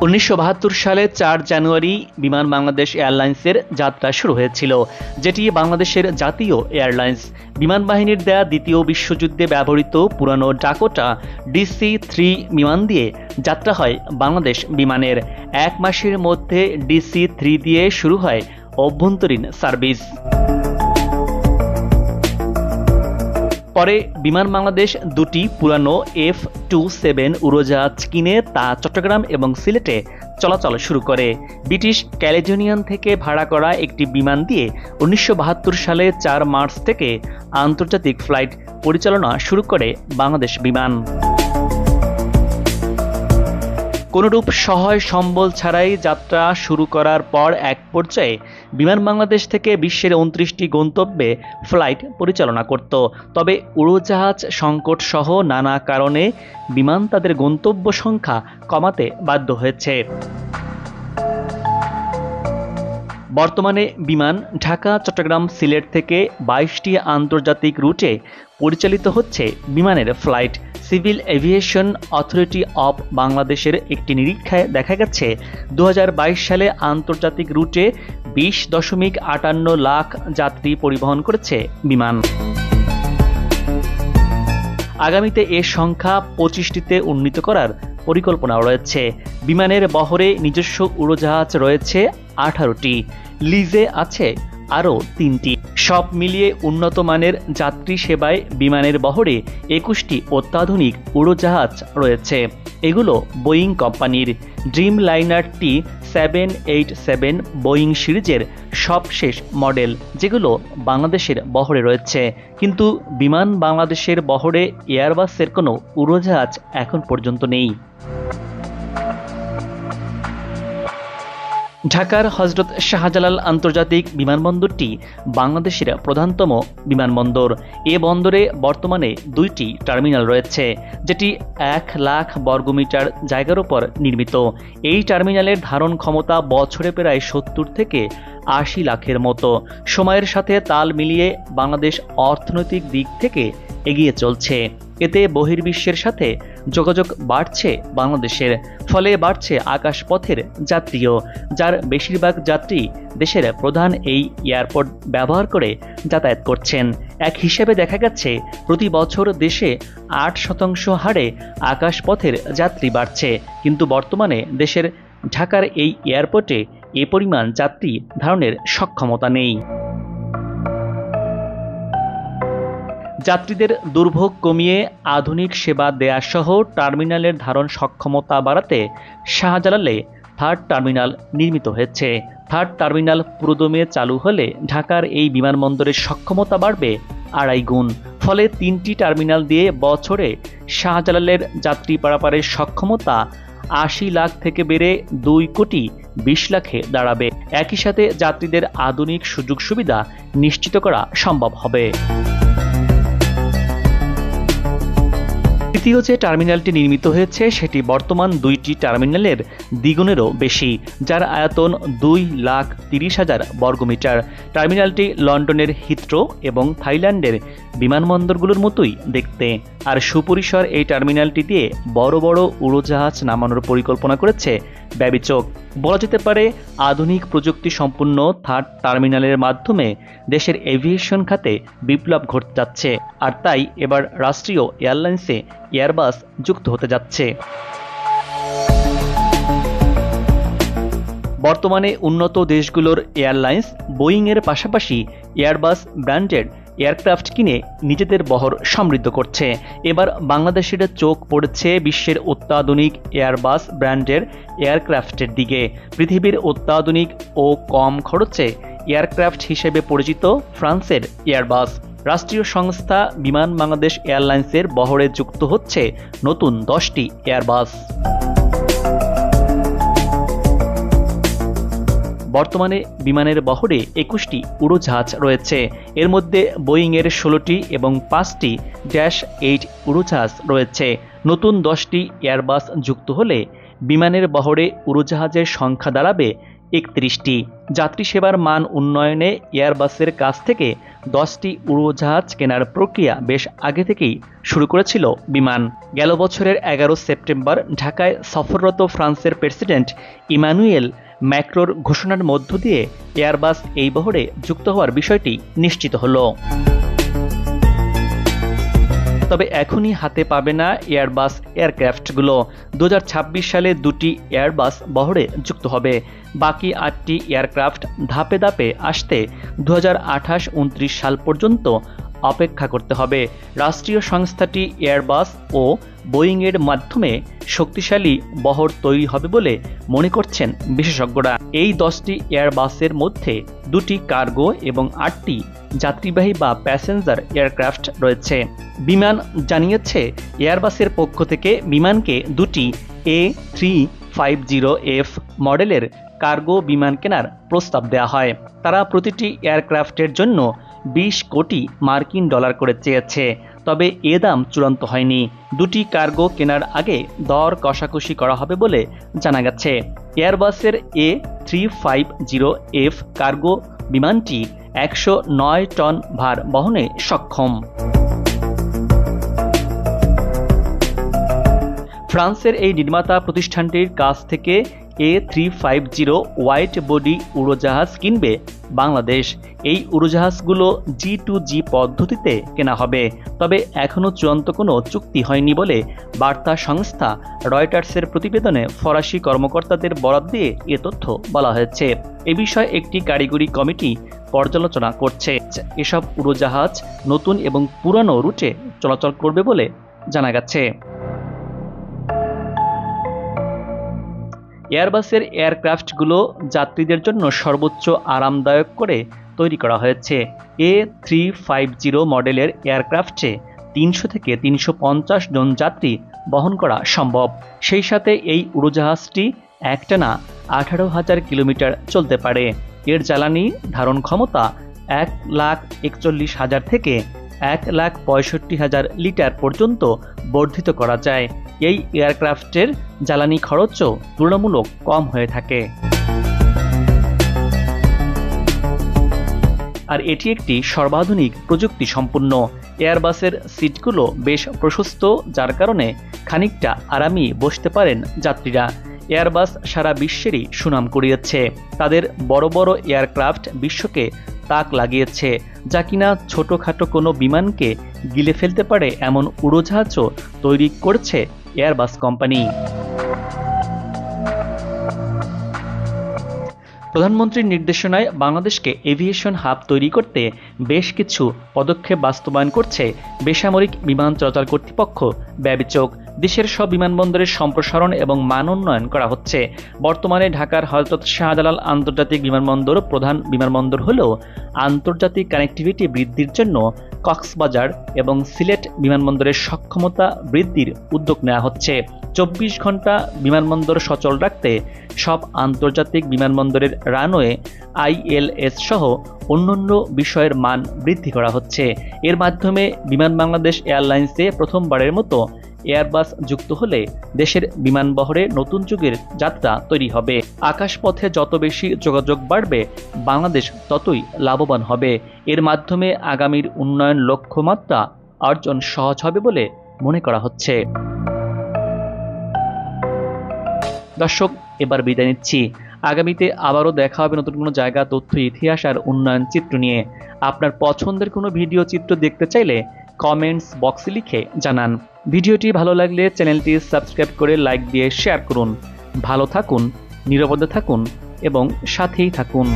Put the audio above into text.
1972 সালে 4 জানুয়ারি বিমান বাংলাদেশ এয়ারলাইন্সের যাত্রা শুরু হয়েছিল, যেটি বাংলাদেশের জাতীয় এয়ারলাইন্স। বিমান বাহিনীর দেয়া দ্বিতীয় বিশ্বযুদ্ধে ব্যবহৃত পুরানো ডাকোটা DC-3 বিমান দিয়ে যাত্রা হয় বাংলাদেশ বিমানের। 1 মাসের মধ্যে DC-3 দিয়ে শুরু হয় অভ্যন্তরীণ সার্ভিস। পরে বিমান বাংলাদেশ দুটি পুরানো F-27 উড়োজাহাজ কিনে তা চট্টগ্রাম এবং সিলেটে চলাচল শুরু করে। ব্রিটিশ ক্যালেডোনিয়ান থেকে ভাড়া করা একটি বিমান দিয়ে 1972 সালে 4 মার্চ থেকে আন্তর্জাতিক ফ্লাইট পরিচালনা শুরু করে বাংলাদেশ বিমান। কোনরূপ সহায় সম্বল ছাড়াই যাত্রা শুরু করার পর এক পর্যায়ে বিমান বাংলাদেশ থেকে বিশ্বের 29টি গন্তব্যে ফ্লাইট পরিচালনা করত। তবে উড়োজাহাজ সংকট সহ নানা কারণে বিমান তাদের গন্তব্য সংখ্যা কমাতে বাধ্য হয়েছে। বর্তমানে বিমান ঢাকা, চট্টগ্রাম, সিলেট থেকে 22টি আন্তর্জাতিক রুটে পরিচালিত হচ্ছে বিমানের flight. Civil aviation authority of বাংলাদেশের একটি নিরীক্ষায় দেখা গেছে 2022 সালে আন্তর্জাতিক রুটে 20.58 লাখ যাত্রী পরিবহন করেছে বিমান। আগামীতে এর সংখ্যা 25টিতে উন্নীত করার পরিকল্পনা রয়েছে। বিমানের বহরে নিজস্ব উড়োজাহাজ রয়েছে 18টি, লিজে আছে আরও 3টি। সব মিলিয়ে উন্নত মানের যাত্রী সেবায় বিমানের বহরে 21টি অত্যাধুনিক উড়োজাহাজ রয়েছে। এগুলো বোয়িং কোম্পানির ড্রিমলাইনার T-787 বোয়িং সিরিজের সবশেষ মডেল, যেগুলো বাংলাদেশের বহরে রয়েছে। কিন্তু বিমান বাংলাদেশের বহরে এয়ারবাসের কোনো উড়োজাহাজ এখন পর্যন্ত নেই। ঢাকার হযরত শাহজালাল আন্তর্জাতিক বিমানবন্দরটি বাংলাদেশের প্রধানতম বিমানবন্দর। এ বন্দরে বর্তমানে 2টি টার্মিনাল রয়েছে, যেটি 1 লাখ বর্গমিটার জায়গার উপর নির্মিত। এই টার্মিনালের ধারণ ক্ষমতা বছরে প্রায় 70 থেকে 80 লাখের মতো। সময়ের সাথে তাল মিলিয়ে বাংলাদেশ অর্থনৈতিক দিক থেকে এগিয়ে চলছে। এতে বহির্বিশ্বের সাথে যোগাযোগ বাড়ছে বাংলাদেশের, ফলে বাড়ছে আকাশপথের যাত্রীও, যার বেশিরভাগ যাত্রী দেশের প্রধান এই এয়ারপোর্ট ব্যবহার করে যাতায়াত করছেন। এক হিসেবে দেখা গেছে প্রতি বছর দেশে 8% হারে আকাশপথের যাত্রী বাড়ছে, কিন্তু বর্তমানে দেশের ঢাকার এই এয়ারপোর্টে এ পরিমাণ যাত্রী ধারণের সক্ষমতা নেই। যাত্রীদের দুর্ভোগ কমিয়ে আধুনিক সেবা দেয়া সহ টার্মিনালের ধারণ সক্ষমতা বাড়াতে শাহজালালে 3rd টার্মিনাল নির্মিত হয়েছে। 3rd টার্মিনাল পুরোদমে চালু হলে ঢাকার এই বিমানবন্দরের সক্ষমতা বাড়বে 2.5 গুণ। ফলে 3টি টার্মিনাল দিয়ে বছরে শাহজালালের যাত্রী পারাপারের সক্ষমতা 80 লাখ থেকে বেড়ে 2.20 লাখে দাঁড়াবে। একই সাথে যাত্রীদের আধুনিক সুযোগ সুবিধা নিশ্চিত করা সম্ভব হবে। তৃতীয় যে টার্মিনালটি নির্মিত হয়েছে সেটি বর্তমান 2টি টার্মিনালের দ্বিগুণেরও বেশি, যার আয়তন 2,30,000 বর্গমিটার। টার্মিনালটি লন্ডনের হিথ্রো এবং থাইল্যান্ডের বিমানবন্দরগুলোর মতোই দেখতে। আর সুপরিসর এই টার্মিনালটি দিয়ে বড় বড় উড়োজাহাজ নামানোর পরিকল্পনা করেছে ব্যবিচক। বলা যেতে পারে আধুনিক প্রযুক্তি সম্পন্ন 3rd টার্মিনালের মাধ্যমে দেশের এভিয়েশন খাতে বিপ্লব ঘটতে যাচ্ছে, আর তাই এবার রাষ্ট্রীয় এয়ারলাইন্সে এয়ারবাস যুক্ত হতে যাচ্ছে। বর্তমানে উন্নত দেশগুলোর এয়ারলাইন্স বোয়িংয়ের পাশাপাশি এয়ারবাস ব্র্যান্ডেড এয়ারক্রাফট কিনে নিজেদের বহর সমৃদ্ধ করছে। এবার বাংলাদেশের চোখ পড়েছে বিশ্বের অত্যাধুনিক এয়ারবাস ব্র্যান্ডের এয়ারক্রাফটের দিকে। পৃথিবীর অত্যাধুনিক ও কম খরচে এয়ারক্রাফট হিসেবে পরিচিত ফ্রান্সের এয়ারবাস। রাষ্ট্রীয় সংস্থা বিমান বাংলাদেশ এয়ারলাইন্সের বহরে যুক্ত হচ্ছে নতুন 10টি এয়ারবাস। বর্তমানে বিমানের বহরে 21টি উড়োজাহাজ রয়েছে। এর মধ্যে বোয়িংয়ের 16টি এবং 5টি -8 উড়োজাহাজ রয়েছে। নতুন 10টি এয়ারবাস যুক্ত হলে বিমানের বহরে উড়োজাহাজের সংখ্যা দাঁড়াবে 31টি। যাত্রী সেবার মান উন্নয়নে এয়ারবাসের কাছ থেকে 10টি উড়োজাহাজ কেনার প্রক্রিয়া বেশ আগে থেকেই শুরু করেছিল বিমান। গেল বছরের 11 সেপ্টেম্বর ঢাকায় সফররত ফ্রান্সের প্রেসিডেন্ট ইমানুয়েল ম্যাক্রোর ঘোষণার মধ্য দিয়ে এয়ারবাস এই বহরে যুক্ত হওয়ার বিষয়টি নিশ্চিত হলো। তবে এখনই হাতে পাবে না এয়ারবাস এয়ারক্রাফটগুলো। 2026 সালে 2টি এয়ারবাস বহরে যুক্ত হবে। বাকি 8টি এয়ারক্রাফট ধাপে ধাপে আসতে 2028-29 সাল পর্যন্ত অপেক্ষা করতে হবে। রাষ্ট্রীয় সংস্থাটি এয়ারবাস ও বোয়িংয়ের মাধ্যমে শক্তিশালী বহর তৈরি হবে বলে মনে করছেন বিশেষজ্ঞরা। এই 10টি এয়ারবাসের মধ্যে 2টি কার্গো এবং 8টি যাত্রীবাহী বা প্যাসেঞ্জার এয়ারক্রাফট রয়েছে। বিমান জানিয়েছে এয়ারবাসের পক্ষ থেকে বিমানকে 2টি A350F মডেলের কার্গো বিমান কেনার প্রস্তাব দেওয়া হয়। তারা প্রতিটি এয়ারক্রাফটের জন্য 20 কোটি মার্কিন ডলার করে চেয়েছে। তবে এ দাম চূড়ান্ত হয়নি। 2টি কার্গো কেনার আগে দর কষাকষি করা হবে বলে জানা গেছে। এয়ারবাসের A350F কার্গো বিমানটি 109 টন ভার বহনে সক্ষম। ফ্রান্সের এই নির্মাতা প্রতিষ্ঠানটির কাছ থেকে A350 হোয়াইট বডি উড়োজাহাজ কিনবে বাংলাদেশ। এই উড়োজাহাজগুলো G2G পদ্ধতিতে কেনা হবে। তবে এখনও চূড়ান্ত কোনো চুক্তি হয়নি বলে বার্তা সংস্থা রয়টার্সের প্রতিবেদনে ফরাসি কর্মকর্তাদের বরাত দিয়ে এ তথ্য বলা হয়েছে। এ বিষয়ে একটি কারিগরি কমিটি পর্যালোচনা করছে। এসব উড়োজাহাজ নতুন এবং পুরানো রুটে চলাচল করবে বলে জানা গেছে। এয়ারবাসের এয়ারক্রাফটগুলো যাত্রীদের জন্য সর্বোচ্চ আরামদায়ক করে তৈরি করা হয়েছে। A350 মডেলের এয়ারক্রাফটে 300 থেকে 350 জন যাত্রী বহন করা সম্ভব। সেই সাথে এই উড়োজাহাজটি একটানা 18,000 কিলোমিটার চলতে পারে। এর জ্বালানি ধারণ ক্ষমতা 1,41,000 থেকে 1,65,000 লিটার পর্যন্ত বর্ধিত করা যায়। এই এয়ারক্রাফটের জ্বালানি খরচও তুলনামূলক কম হয়ে থাকে। আর এটি একটি সর্বাধুনিক প্রযুক্তি সম্পন্ন। এয়ারবাসের সিটগুলো বেশ প্রশস্ত, যার কারণে খানিকটা আরামে বসতে পারেন যাত্রীরা। এয়ারবাস সারা বিশ্বেরই সুনাম কুড়িয়েছে। তাদের বড় বড় এয়ারক্রাফট বিশ্বকে তাক লাগিয়েছে, যা কিনা ছোটোখাটো কোনো বিমানকে গিলে ফেলতে পারে এমন উড়োজাহাজও তৈরি করছে এয়ারবাস কোম্পানি। প্রধানমন্ত্রীর নির্দেশনায় বাংলাদেশকে এভিয়েশন হাব তৈরি করতে বেশ কিছু পদক্ষেপ বাস্তবায়ন করছে বেসামরিক বিমান চলাচল কর্তৃপক্ষ ব্যবিচক। দেশের সব বিমানবন্দরের সম্প্রসারণ এবং মান উন্নয়ন করা হচ্ছে। বর্তমানে ঢাকার হযরত শাহজালাল আন্তর্জাতিক বিমানবন্দর প্রধান বিমানবন্দর হলেও আন্তর্জাতিক কানেক্টিভিটি বৃদ্ধির জন্য কক্সবাজার এবং সিলেট বিমানবন্দরের সক্ষমতা বৃদ্ধির উদ্যোগ নেওয়া হচ্ছে। 24 ঘন্টা বিমানবন্দর সচল রাখতে সব আন্তর্জাতিক বিমানবন্দরের রানওয়ে ILS সহ অন্যান্য বিষয়ের মান বৃদ্ধি করা হচ্ছে। এর মাধ্যমে বিমান বাংলাদেশ এয়ারলাইন্সে প্রথমবারের মতো এয়ারবাস যুক্ত হলে দেশের বিমানবহরে নতুন যুগের যাত্রা তৈরি হবে। আকাশপথে যত বেশি যোগাযোগ বাড়বে, বাংলাদেশ ততই লাভবান হবে। এর মাধ্যমে আগামীর উন্নয়ন লক্ষ্যমাত্রা অর্জন সহজ হবে বলে মনে করা হচ্ছে। দর্শক, এবার বিদায় নিচ্ছি। আগামীতে আবারও দেখা হবে নতুন কোনো জায়গা, তথ্য, ইতিহাস আর উন্নয়ন চিত্র নিয়ে। আপনার পছন্দের কোনো ভিডিও চিত্র দেখতে চাইলে কমেন্টস বক্সে লিখে জানান। ভিডিওটি ভালো লাগলে চ্যানেলটি সাবস্ক্রাইব করে লাইক দিয়ে শেয়ার করুন। ভালো থাকুন, নিরাপদে থাকুন এবং সাথেই থাকুন।